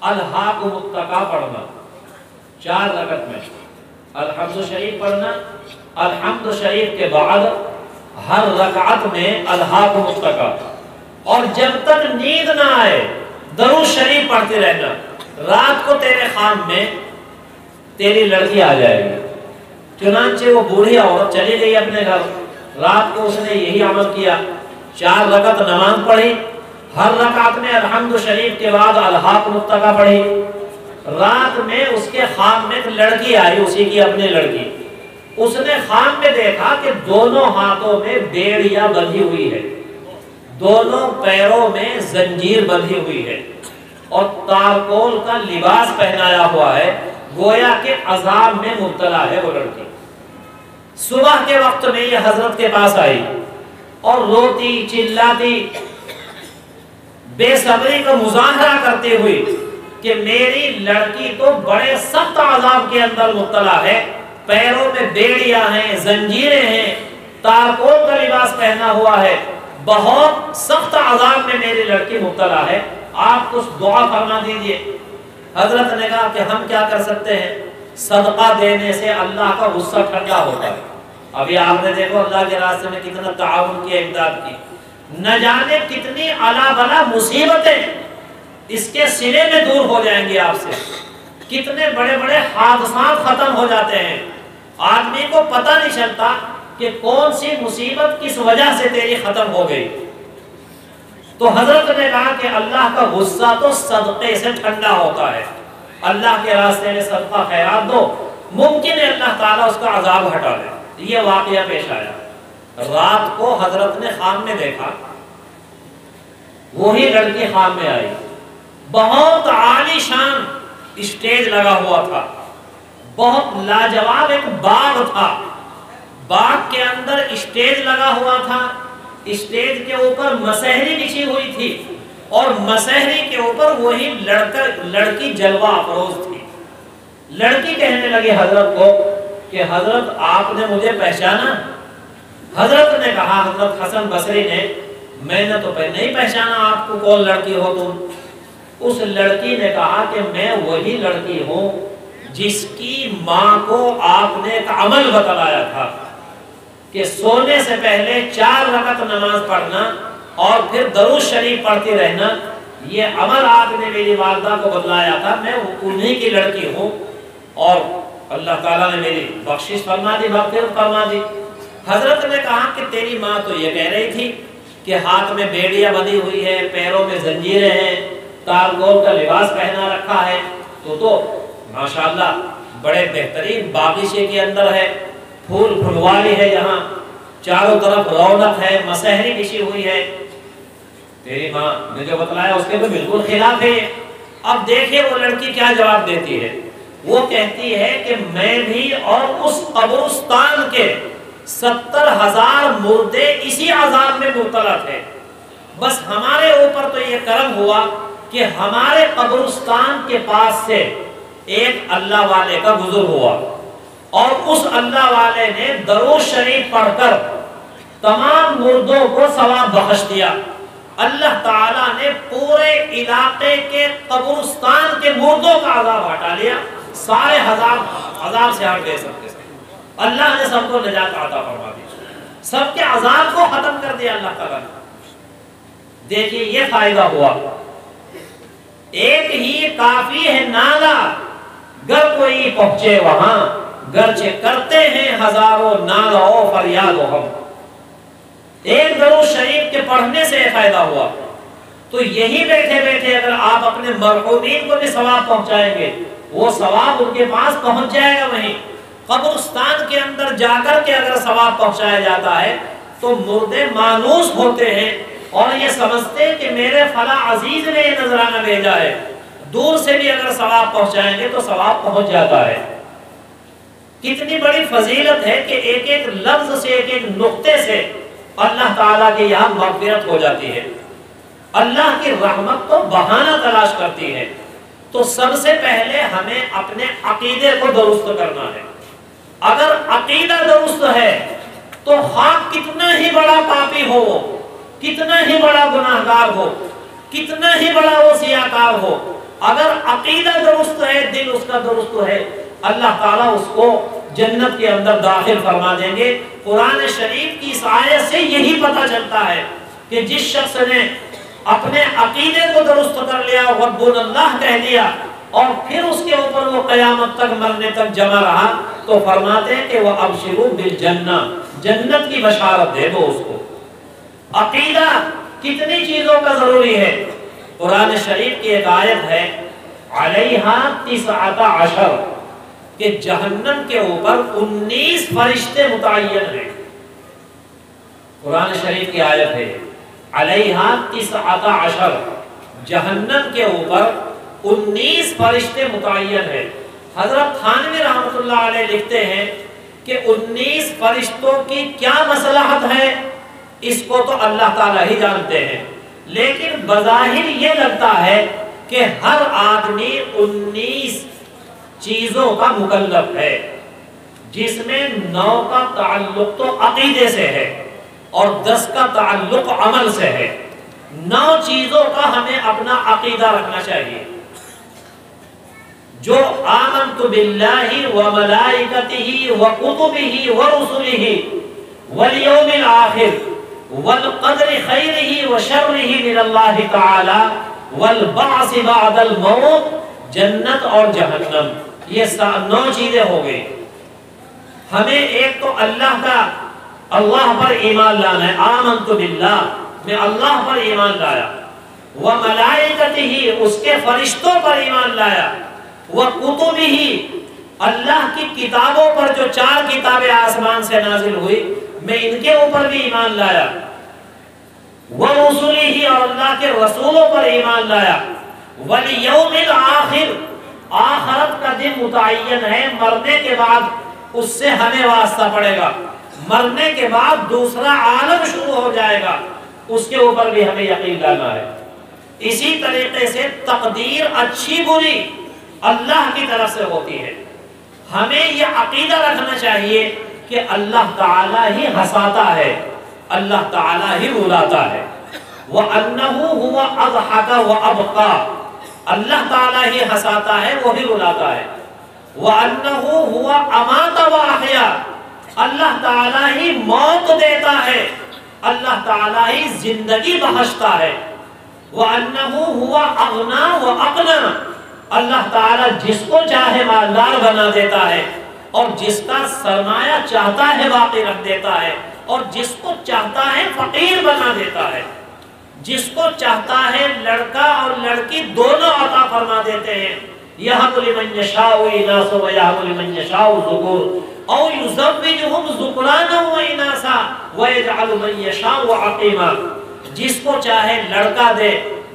الحاکم التقا پڑھنا 4 رکعت میں، الحمد شریف پڑھنا، الحمد شریف کے بعد ہر رکعت میں الحاکم التقا، اور جب تک نیند نہ آئے درود شریف پڑھتے رہنا۔ رات کو تیرے خواب میں تیری لڑکی آ جائے گی، چنانچہ وہ بوڑھی عورت چلی گئی اپنے گھر، رات کو اس نے یہی عمل کیا، 4 رکعت نماز پڑھی، ہر رکعت میں الحمد شریف کے بعد الحاکم التقا پڑھی۔ رات میں اس کے خواب میں ایک لڑکی آئی، اسی کی اپنی لڑکی، اس نے خواب میں دیکھا کہ دونوں ہاتھوں میں بیڑیاں بندھی ہوئی ہے، دونوں پیروں میں زنجیر بندھی ہوئی ہے، اور تارکول کا لباس پہنایا ہوا ہے، گویا کہ عذاب میں مبتلا ہے وہ لڑکی۔ صبح کے وقت میں یہ حضرت کے پاس آئی اور روتی چلاتی بے صبری کا مظاہرہ کرتے ہوئے کہ میری لڑکی تو بڑے سخت عذاب کے اندر مبتلا ہے، پیروں میں بیڑیاں ہیں، زنجیریں ہیں، تارکول کا لباس پہنا ہوا ہے، بہت سخت عذاب میں میری لڑکی مبتلا ہے، آپ کچھ دعا فرما دیجئے۔ حضرت نے کہا کہ ہم کیا کر سکتے ہیں، صدقہ دینے سے اللہ کا غصہ ٹھنڈا ہوتا ہے۔ ابھی آپ نے دیکھو اللہ کے راستے میں کتنا تعاون کیا، امداد کی، نہ جانے کتنی الا بلا مصیبتیں اس کے سرے میں دور ہو جائیں گی آپ سے، کتنے بڑے بڑے حادثات ختم ہو جاتے ہیں، آدمی کو پتہ نہیں چلتا کہ کون سی مصیبت کس وجہ سے تیری ختم ہو گئی۔ تو حضرت نے کہا کہ اللہ کا غصہ تو صدقے سے ٹھنڈا ہوتا ہے، اللہ کے راستے میں صدقہ خیرات دو، ممکن ہے اللہ تعالیٰ اس کا عذاب ہٹا دے۔ یہ واقعہ پیش آیا، رات کو حضرت نے خواب میں دیکھا، وہی لڑکی خواب میں آئی، بہت عالی شان اسٹیج لگا ہوا تھا، بہت لاجواب ایک باغ تھا، باغ کے اندر اسٹیج لگا ہوا تھا، اسٹیج کے اوپر مسہری بچھی ہوئی تھی، اور مسہری کے اوپر وہی لڑکی جلوہ افروز تھی۔ لڑکی کہنے لگی حضرت کو کہ حضرت آپ نے مجھے پہچانا؟ حضرت نے کہا، حضرت حسن بصری نے، میں نے تو نہیں پہچانا آپ کو، کون لڑکی ہو تم؟ اس لڑکی نے کہا کہ میں وہی لڑکی ہوں جس کی ماں کو آپ نے ایک عمل بتلایا تھا کہ سونے سے پہلے 4 رکعت نماز پڑھنا اور پھر درود شریف پڑھتی رہنا، یہ عمل آپ نے میری والدہ کو بتلایا تھا، میں انہی کی لڑکی ہوں، اور اللہ تعالیٰ نے میری بخشش فرما دی، مغفرت فرما دی۔ حضرت نے کہا کہ تیری ماں تو یہ کہہ رہی تھی کہ ہاتھ میں بیڑیاں بندھی ہوئی ہے، پیروں میں زنجیریں ہیں، تارگول کا لباس پہنا رکھا ہے، تو ماشاءاللہ بڑے بہترین باغیچے کے اندر ہے، پھول پھلوالی ہے، یہاں چاروں طرف رونق ہے، مسہری بچھی ہوئی ہے، تیری ماں نے جو بتلایا اس کے تو بالکل خلاف ہے۔ اب دیکھیں وہ لڑکی کیا جواب دیتی ہے، وہ کہتی ہے کہ میں بھی اور اس قبرستان کے 70,000 مردے اسی عذاب میں مبتلا تھے، بس ہمارے اوپر تو یہ کرم ہوا کہ ہمارے قبرستان کے پاس سے ایک اللہ والے کا گزر ہوا، اور اس اللہ والے نے درود شریف پڑھ کر تمام مردوں کو ثواب بخش دیا۔ اللہ تعالیٰ نے پورے علاقے کے قبرستان کے مردوں کا عذاب ہٹا لیا، سارے عذاب سے ہٹ گئے سب کے سب، اللہ نے سب کو نجات عطا فرما دی، سب کے عذاب کو ختم کر دیا اللہ تعالیٰ نے۔ دیکھیے یہ فائدہ ہوا، ایک ہی کافی ہے نالا، گر کوئی پہنچے وہاں، گرچہ کرتے ہیں ہزاروں نالا و فریاد و ہم۔ ایک درود شریف کے پڑھنے سے فائدہ ہوا، تو یہی بیٹھے بیٹھے اگر آپ اپنے مرحومین کو بھی ثواب پہنچائیں گے، وہ ثواب ان کے پاس پہنچ جائے گا۔ وہیں قبرستان کے اندر جا کر کے اگر ثواب پہنچایا جاتا ہے تو مردے مانوس ہوتے ہیں اور یہ سمجھتے ہیں کہ میرے فلاں عزیز نے یہ نذرانہ بھیجا ہے، دور سے بھی اگر ثواب پہنچائیں گے تو ثواب پہنچ جاتا ہے۔ کتنی بڑی فضیلت ہے کہ ایک ایک لفظ سے، ایک ایک نقطے سے اللہ تعالیٰ کے یہاں مغفرت ہو جاتی ہے، اللہ کی رحمت تو بہانہ تلاش کرتی ہے۔ تو سب سے پہلے ہمیں اپنے عقیدے کو درست کرنا ہے۔ اگر عقیدہ درست ہے تو خواہ کتنا ہی بڑا پاپی ہو، کتنا ہی بڑا گناہگار ہو، کتنا ہی بڑا وہ سیاکار ہو، اگر عقیدہ درست ہے، دل اس کا درست ہے، اللہ تعالیٰ اس کو جنت کے اندر داخل فرما دیں گے۔ قرآن شریف کی اس آیت سے یہی پتہ چلتا ہے کہ جس شخص نے اپنے عقیدے کو درست کر لیا، ربنا اللہ کہہ دیا، اور پھر اس کے اوپر وہ قیامت تک مرنے تک جمع رہا، تو فرماتے ہیں کہ وہ ابشروا بالجنہ، جنت کی بشارت دے دو اس کو۔ عقیدہ کتنی چیزوں کا ضروری ہے؟ قرآن شریف کی ایک آیت ہے علیہا 19 کہ جہنم کے اوپر 19 فرشتے متعین ہیں۔ قرآن شریف کی آیت ہے علیہا 19 جہنم کے اوپر 19 فرشتے متعین ہیں۔ حضرت تھانوی رحمۃ اللہ علیہ لکھتے ہیں کہ 19 فرشتوں کی کیا مصلحت ہے اس کو تو اللہ تعالیٰ ہی جانتے ہیں، لیکن بظاہر یہ لگتا ہے کہ ہر آدمی 19 چیزوں کا مکلف ہے، جس میں 9 کا تعلق تو عقیدے سے ہے اور 10 کا تعلق عمل سے ہے۔ 9 چیزوں کا ہمیں اپنا عقیدہ رکھنا چاہیے۔ جو آمنت باللہ وملائکتہ وکتبہ ورسلہ والیوم الآخر والقدر خیرہ وشرہ من اللہ تعالی والبعث بعد الموت، جنت اور جہنم، یہ 9 چیزیں ہو گئی۔ ہمیں ایک تو اللہ پر ایمان لانا ہے، آمنت باللہ، میں اللہ پر ایمان لایا، وملائکتہ، اس کے فرشتوں پر ایمان لایا، وکتبہ، اللہ کی کتابوں پر جو 4 کتابیں آسمان سے نازل ہوئی میں ان کے اوپر بھی ایمان لایا، ورسلہ، اور اللہ کے رسولوں پر ایمان لایا، والیوم الآخر، آخرت کا دن متعین ہے، مرنے کے بعد اس سے ہمیں واسطہ پڑے گا، مرنے کے بعد دوسرا عالم شروع ہو جائے گا، اس کے اوپر بھی ہمیں یقین لانا ہے۔ اسی طریقے سے تقدیر اچھی بری اللہ کی طرف سے ہوتی ہے، ہمیں یہ عقیدہ رکھنا چاہیے کہ اللہ تعالیٰ ہی ہنساتا ہے، اللہ تعالیٰ ہی رلاتا ہے، وَأَنَّهُ هُوَ أَضْحَكَ وَأَبْقَى، اللہ تعالیٰ ہی ہنساتا ہے، وہی رلاتا ہے، وَأَنَّهُ هُوَ أَمَاتَ وَأَحْيَا، اللہ تعالیٰ ہی موت دیتا ہے، اللہ تعالیٰ ہی زندگی بخشتا ہے، وَأَنَّهُ هُوَ أَغْنَى وَأَقْنَى، اللہ تعالیٰ جس کو چاہے مالدار بنا دیتا ہے اور جس کا سرمایہ چاہتا ہے باقی رکھ دیتا ہے، اور جس کو چاہتا ہے فقیر بنا دیتا ہے، جس کو چاہتا ہے لڑکا اور لڑکی دونوں عطا فرما دیتے ہیں، یَهَبُ لِمَن یَشَاءُ إِنَاثًا وَیَهَبُ لِمَن یَشَاءُ الذُّکُورَ أَوْ یُزَوِّجُهُمْ ذُکْرَانًا وَإِنَاثًا وَیَجْعَلُ مَن یَشَاءُ عَقِیمًا، جس کو چاہے لڑکا دے،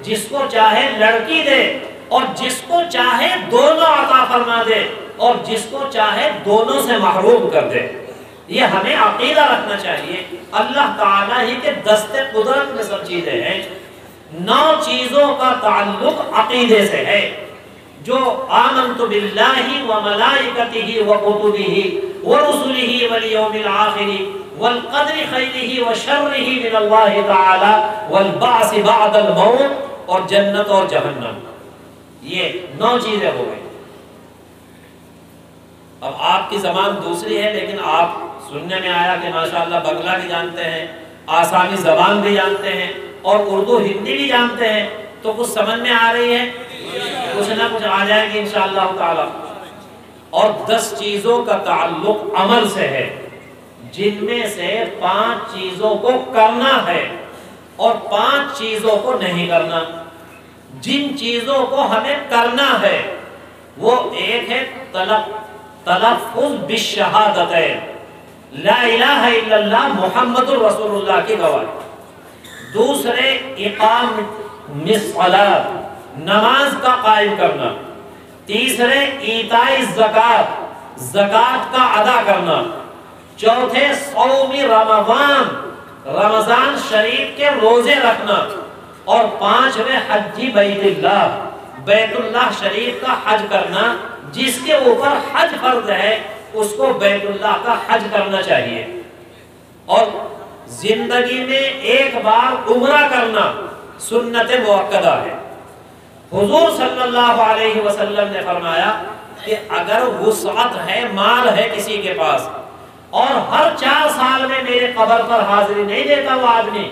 جس کو چاہے لڑکی دے، اور جس کو چاہے دونوں عطا فرما دے، اور جس کو چاہے دونوں سے محروم کر دے۔ یہ ہمیں عقیدہ رکھنا چاہیے، اللہ تعالیٰ ہی کے دست قدرت میں سب چیزیں ہیں۔ 9 چیزوں کا تعلق عقیدے سے ہے، جو آمنت باللہ وملائکتہ وکتبہ ورسلہ والیوم الآخر والقدر خیرہ وشرہ من اللہ تعالی والبعث بعد الموت، اور جنت اور جہنم، یہ 9 چیزیں ہو گئی۔ اب آپ کی زبان دوسری ہے، لیکن آپ سننے میں آیا کہ ماشاءاللہ بنگلہ بھی جانتے ہیں، آسامی زبان بھی جانتے ہیں، اور اردو ہندی بھی جانتے ہیں، تو کچھ سمجھ میں آ رہی ہے، کچھ نہ کچھ آ جائے گی انشاءاللہ تعالی۔ اور 10 چیزوں کا تعلق عمل سے ہے، جن میں سے 5 چیزوں کو کرنا ہے اور 5 چیزوں کو نہیں کرنا۔ جن چیزوں کو ہمیں کرنا ہے وہ ایک ہے تلفظ بالشہادتین، لا الہ الا اللہ محمد الرسول اللہ کی گواہی، دوسرے اقام الصلاۃ، نماز کا قائم کرنا، تیسرے ایتاء الزکات، زکات کا ادا کرنا، چوتھے صوم رمضان، رمضان شریف کے روزے رکھنا، اور 5ویں حج بیت اللہ، بیت اللہ شریف کا حج کرنا، جس کے اوپر حج فرض ہے اس کو بیت اللہ کا حج کرنا چاہیے، اور زندگی میں ایک بار عمرہ کرنا سنت مؤکدہ ہے۔ حضور صلی اللہ علیہ وسلم نے فرمایا کہ اگر وسعت ہے، مال ہے کسی کے پاس، اور ہر 4 سال میں میرے قبر پر حاضری نہیں دیتا وہ آدمی،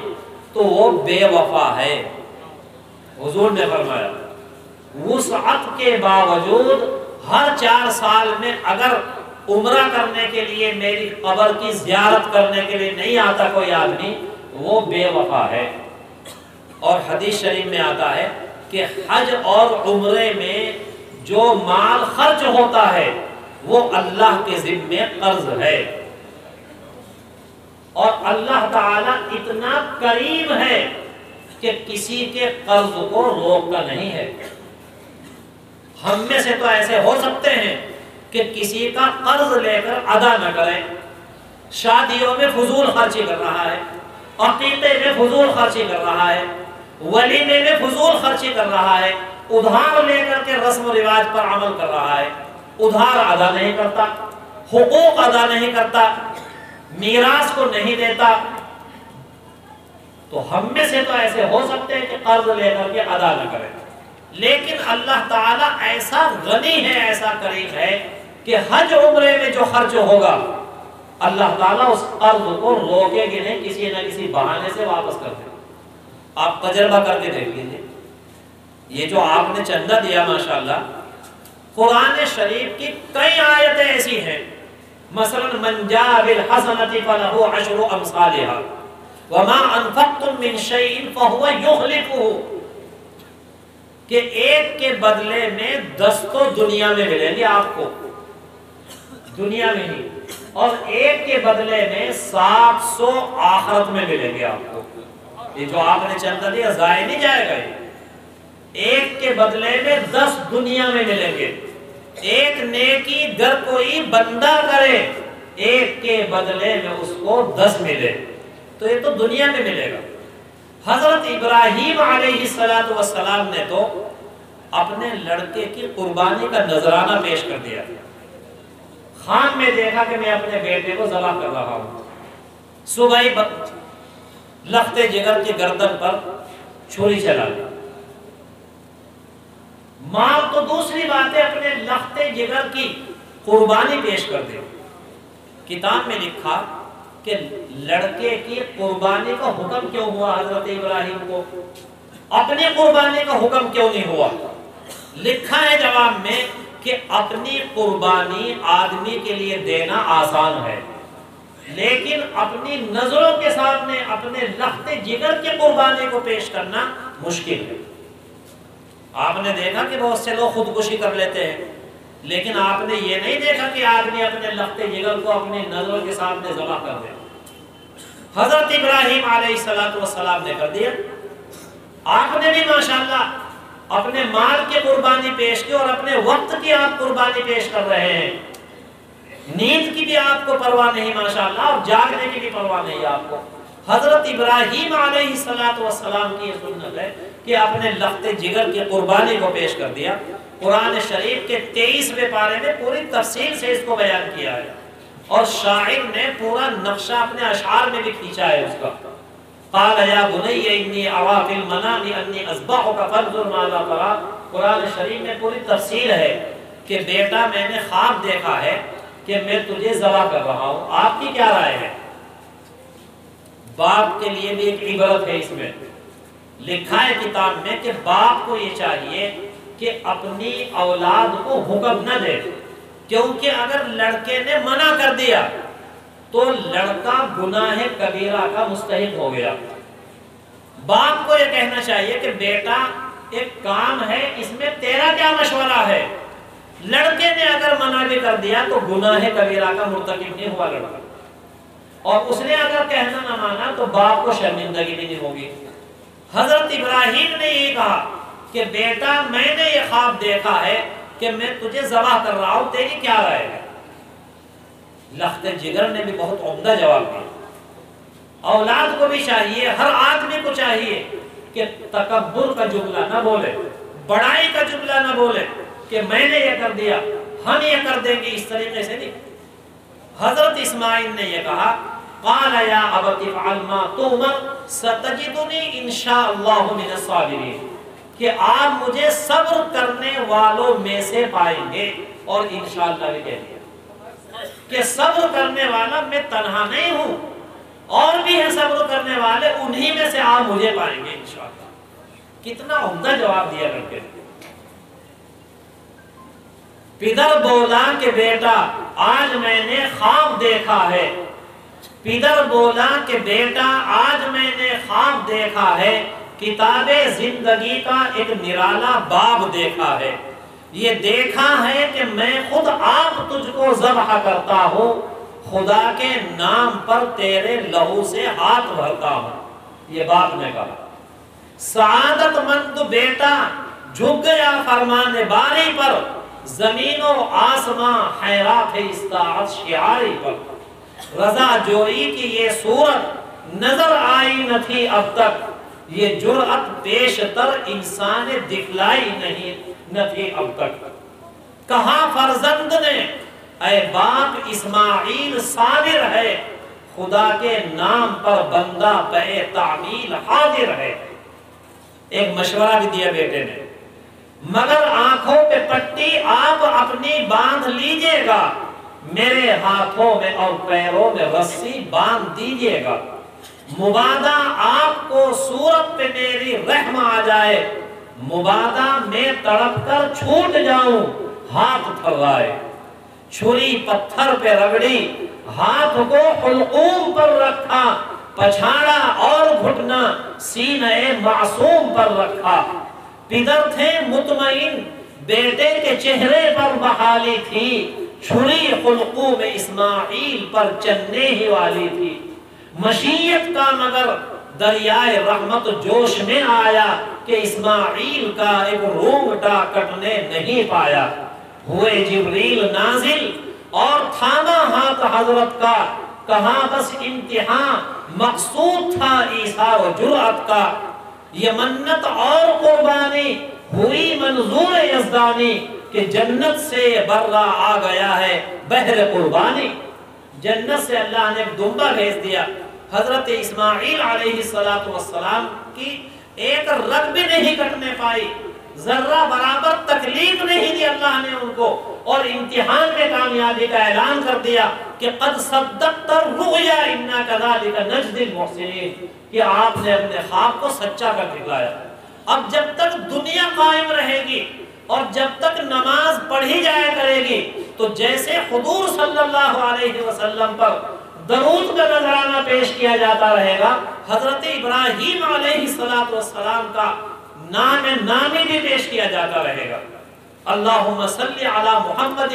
تو وہ بے وفا ہے۔ حضور نے فرمایا وسعت کے باوجود ہر 4 سال میں اگر عمرہ کرنے کے لیے میری قبر کی زیارت کرنے کے لیے نہیں آتا کوئی آدمی، وہ بے وفا ہے۔ اور حدیث شریف میں آتا ہے کہ حج اور عمرے میں جو مال خرچ ہوتا ہے وہ اللہ کے ذمے قرض ہے، اور اللہ تعالیٰ اتنا کریم ہے کہ کسی کے قرض کو روکتا نہیں ہے۔ ہم میں سے تو ایسے ہو سکتے ہیں کہ کسی کا قرض لے کر ادا نہ کریں، شادیوں میں فضول خرچی کر رہا ہے، عقیقے میں فضول خرچی کر رہا ہے، ولیمے میں فضول خرچی کر رہا ہے، ادھار لے کر کے رسم و رواج پر عمل کر رہا ہے، ادھار ادا نہیں کرتا، حقوق ادا نہیں کرتا، میراث کو نہیں دیتا۔ تو ہم میں سے تو ایسے ہو سکتے ہیں کہ قرض لے کر کے ادا نہ کریں، لیکن اللہ تعالیٰ ایسا غنی ہے، ایسا کریم ہے کہ حج عمرے میں جو خرچ ہوگا اللہ تعالیٰ اس قرض کو روکے گی نہیں، کسی نہ کسی بہانے سے واپس کر دے۔ آپ تجربہ کر کے دیکھ لیجیے، یہ جو آپ نے چندہ دیا ماشاءاللہ، قرآن شریف کی کئی آیتیں ایسی ہیں، مثلا من جاء بالحسنۃ فلہ عشر امثالھا وما انفقتم من شیء فہو یخلفہ، کہ ایک کے بدلے میں 10 تو دنیا میں ملیں گے آپ کو، دنیا میں ہی، اور ایک کے بدلے میں 700 آخرت میں ملیں گے آپ کو۔ یہ جو آپ نے چندہ دیا ضائع نہیں جائے گا، ایک کے بدلے میں 10 دنیا میں ملیں گے۔ ایک نیکی گر کوئی بندہ کرے، ایک کے بدلے میں اس کو 10 ملے، تو یہ تو دنیا میں ملے گا۔ حضرت ابراہیم علیہ السلام نے تو اپنے لڑکے کی قربانی کا نذرانہ پیش کر دیا، خان میں دیکھا کہ میں اپنے بیٹے کو ذبح کر رہا ہوں، صبح ہی لختے جگر کی گردن پر چھری چلا لی۔ ماں تو دوسری بات ہے، اپنے لختے جگر کی قربانی پیش کر دے۔ کتاب میں لکھا کہ لڑکے کی قربانی کا حکم کیوں ہوا حضرت ابراہیم کو، اپنی قربانی کا حکم کیوں نہیں ہوا؟ لکھا ہے جواب میں کہ اپنی قربانی آدمی کے لیے دینا آسان ہے، لیکن اپنی نظروں کے سامنے اپنے لختے جگر کی قربانی کو پیش کرنا مشکل ہے۔ آپ نے دیکھا کہ بہت سے لوگ خودکشی کر لیتے ہیں، لیکن آپ نے یہ نہیں دیکھا کہ آدمی اپنے لختے جگر کو اپنی نظروں کے سامنے ذبح کر دے۔ حضرت ابراہیم علیہ السلام نے کر دیا، آپ نے بھی ماشاءاللہ اپنے مال کی قربانی پیش کی، اور اپنے وقت کی آپ قربانی پیش کر رہے ہیں، نیند کی بھی آپ کو پرواہ نہیں ماشاءاللہ، اور جاگنے کی بھی پرواہ نہیں آپ کو۔ حضرت ابراہیم علیہ السلام کی یہ سنت ہے کہ اپنے لختے جگر کی قربانی کو پیش کر دیا۔ قرآن شریف کے 23ویں پارے میں پوری تفصیل سے اس کو بیان کیا ہے، اور شاعر نے پورا نقشہ اپنے اشعار میں بھی کھینچا ہے اس کا۔ قال یا بنی انی ارا فی المنام انی اذبحک فانظر ماذا تری، قرآن شریف میں پوری تفصیل ہے کہ بیٹا میں نے خواب دیکھا ہے کہ میں تجھے ذبح کر رہا ہوں، آپ کی کیا رائے ہے؟ باپ کے لیے بھی ایک عبرت ہے، اس میں لکھا ہے کتاب میں کہ باپ کو یہ چاہیے کہ اپنی اولاد کو حکم نہ دے، کیونکہ اگر لڑکے نے منع کر دیا تو لڑکا گناہ کبیرہ کا مستحق ہو گیا۔ باپ کو یہ کہنا چاہیے کہ بیٹا ایک کام ہے، اس میں تیرا کیا مشورہ ہے؟ لڑکے نے اگر منع بھی کر دیا تو گناہ کبیرہ کا مرتکب نہیں ہوا لڑکا، اور اس نے اگر کہنا نہ مانا تو باپ کو شرمندگی بھی نہیں ہوگی۔ حضرت ابراہیم نے یہ کہا کہ بیٹا میں نے یہ خواب دیکھا ہے کہ میں تجھے ذبح کر رہا ہوں، تیری کیا رائے ہے؟ لخت جگر نے بھی بہت عمدہ جواب دیا۔ اولاد کو بھی چاہیے، ہر آدمی کو چاہیے کہ تکبر کا جملہ نہ بولے، بڑائی کا جملہ نہ بولے کہ میں نے یہ کر دیا، ہم یہ کر دیں گے، اس طریقے سے نہیں۔ حضرت اسماعیل نے یہ کہا قال یا ابت افعل ما تؤمر ستجدنی ان شاء اللہ من الصابرین، کہ آپ مجھے صبر کرنے والوں میں سے پائیں گے، اور انشاءاللہ بھی کہہ دیا کہ صبر کرنے والا میں تنہا نہیں ہوں، اور بھی ہیں صبر کرنے والے، انہی میں سے آپ مجھے پائیں گے انشاءاللہ۔ کتنا عمدہ جواب دیا کرتے ہیں۔ پدر بولا کہ بیٹا آج میں نے خواب دیکھا ہے، پدر بولا کہ بیٹا آج میں نے خواب دیکھا ہے، کتاب زندگی کا ایک نرالا باب دیکھا ہے، یہ دیکھا ہے کہ میں خود آپ تجھ کو ذبح کرتا ہوں، خدا کے نام پر تیرے لہو سے ہاتھ بھرتا ہوں، یہ باپ نے کہا۔ سعادت مند بیٹا جھک گیا فرمان باری پر، زمین و آسمان حیرات استاعت شعاری پر، رضا جوئی کی یہ صورت نظر آئی نہ تھی اب تک، یہ جرأت پیشتر انسان دکھلائی نہیں نہ تھی اب تک۔ کہا فرزند نے اے باپ اسماعیل صابر ہے، خدا کے نام پر بندہ پہ تعمیل حاضر ہے۔ ایک مشورہ بھی دیا بیٹے نے، مگر آنکھوں پہ پٹی آپ اپنی باندھ لیجئے گا، میرے ہاتھوں میں اور پیروں میں رسی باندھ دیجئے گا، مبادا آپ کو صورت پہ میری رحم آ جائے، مبادا میں تڑپ کر چھوٹ جاؤں ہاتھ تھرائے، چھری پتھر پہ رگڑی ہاتھ کو حلقوم پر رکھا، پچھاڑا اور گھٹنا سینہ معصوم پر رکھا، پدر تھے مطمئن بیٹے کے چہرے پر بحالی تھی، چھری حلقوم اسماعیل پر چلنے ہی والی تھی، مشیت کا مگر دریائے رحمت جوش میں آیا کہ اسماعیل کا ایک رونگٹا کٹنے نہیں پایا، ہوئے جبریل نازل اور تھاما ہاتھ حضرت کا، کہا بس امتحان مقصود تھا ایثار و جرأت کا، یہ منت اور قربانی ہوئی منظور یزدانی کہ جنت سے برہ آ گیا ہے بحر قربانی۔ جنت سے اللہ نے ایک دمبا بھیج دیا، حضرت اسماعیل علیہ السلام کی ایک رگ بھی نہیں کٹنے پائی، ذرہ برابر تکلیف نہیں دی اللہ نے ان کو، اور امتحان میں کامیابی کا اعلان کر دیا کہ قد صدقت الرؤیا انا کذالک نجزی المحسنین، کہ آپ نے اپنے خواب کو سچا کر دکھلایا۔ اب جب تک دنیا قائم رہے گی اور جب تک نماز پڑھی جائے کرے گی تو جیسے حضور صلی اللہ علیہ وسلم پر درود کا نذرانہ پیش کیا جاتا رہے گا، حضرت ابراہیم علیہ السلام کا نام نامی بھی پیش کیا جاتا رہے گا۔ اللہم صلی علی محمد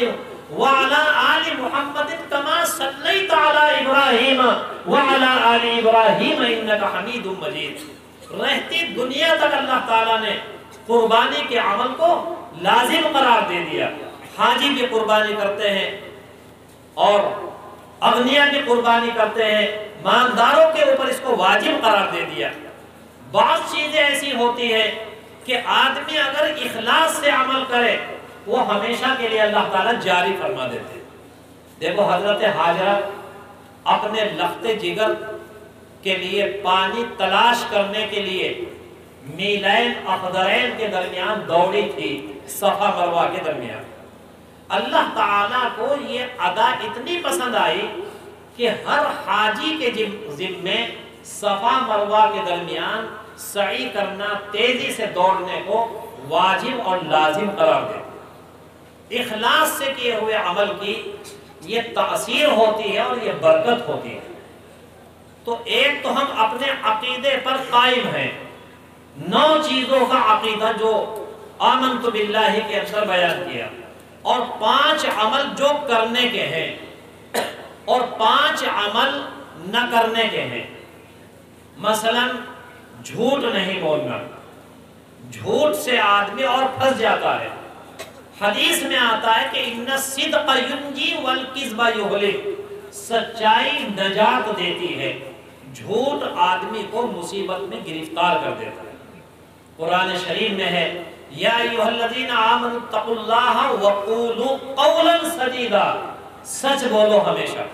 وعلی آل محمد کما صلیت علی ابراہیم وعلی آل ابراہیم انکا حمید مجید۔ رہتی دنیا تک اللہ تعالیٰ نے قربانی کے عمل کو لازم قرار دے دیا۔ حاجی بھی قربانی کرتے ہیں اور اغنیاء بھی قربانی کرتے ہیں، مالداروں کے اوپر اس کو واجب قرار دے دیا۔ بعض چیزیں ایسی ہوتی ہیں کہ آدمی اگر اخلاص سے عمل کرے وہ ہمیشہ کے لیے اللہ تعالیٰ جاری فرما دیتے۔ دیکھو حضرت حاجرہ اپنے لخت جگر کے لیے پانی تلاش کرنے کے لیے میلین اخضرین کے درمیان دوڑی تھی، صفا مروہ کے درمیان۔ اللہ تعالیٰ کو یہ ادا اتنی پسند آئی کہ ہر حاجی کے ذمے صفا مروہ کے درمیان سعی کرنا، تیزی سے دوڑنے کو واجب اور لازم قرار دے۔ اخلاص سے کیے ہوئے عمل کی یہ تاثیر ہوتی ہے اور یہ برکت ہوتی ہے۔ تو ایک تو ہم اپنے عقیدے پر قائم ہیں، 9 چیزوں کا عقیدہ جو آمنت باللہ کے اندر بیان کیا، اور 5 عمل جو کرنے کے ہیں اور 5 عمل نہ کرنے کے ہیں۔ مثلا جھوٹ نہیں بولنا، جھوٹ سے آدمی اور پھنس جاتا ہے۔ حدیث میں آتا ہے کہ ان الصدق ینجی والکذب یہلک، سچائی نجات دیتی ہے، جھوٹ آدمی کو مصیبت میں گرفتار کر دیتا ہے۔ قرآن شریف میں ہے یا ایھا الذین آمنوا اتقوا اللہ وقولوا قولا سدیدا، سچ بولو ہمیشہ۔